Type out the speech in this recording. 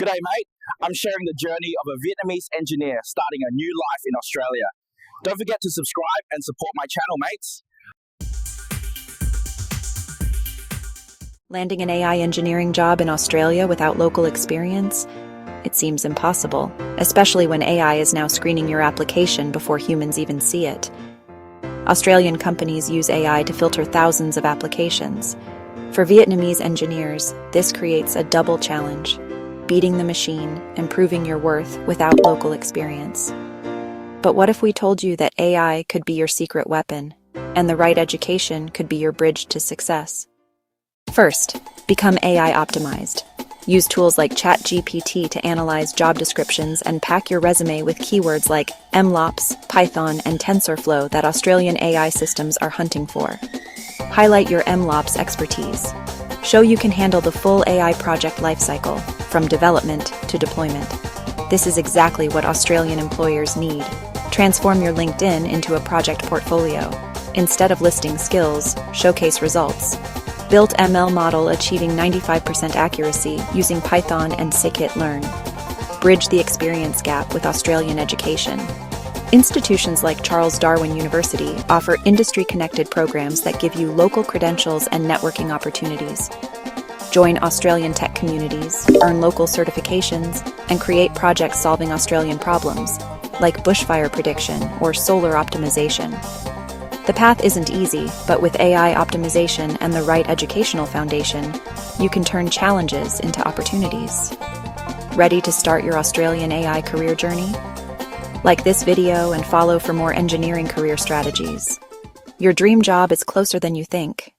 G'day, mate. I'm sharing the journey of a Vietnamese engineer starting a new life in Australia. Don't forget to subscribe and support my channel, mates. Landing an AI engineering job in Australia without local experience? It seems impossible, especially when AI is now screening your application before humans even see it. Australian companies use AI to filter thousands of applications. For Vietnamese engineers, this creates a double challenge: beating the machine and proving your worth without local experience. But what if we told you that AI could be your secret weapon, and the right education could be your bridge to success? First, become AI optimized. Use tools like ChatGPT to analyze job descriptions and pack your resume with keywords like MLOps, Python, and TensorFlow that Australian AI systems are hunting for. Highlight your MLOps expertise. Show you can handle the full AI project lifecycle, from development to deployment. This is exactly what Australian employers need. Transform your LinkedIn into a project portfolio. Instead of listing skills, showcase results. Built ML model achieving 95% accuracy using Python and scikit-learn. Bridge the experience gap with Australian education. Institutions like Charles Darwin University offer industry-connected programs that give you local credentials and networking opportunities. Join Australian tech communities, earn local certifications, and create projects solving Australian problems, like bushfire prediction or solar optimization. The path isn't easy, but with AI optimization and the right educational foundation, you can turn challenges into opportunities. Ready to start your Australian AI career journey? Like this video and follow for more engineering career strategies. Your dream job is closer than you think.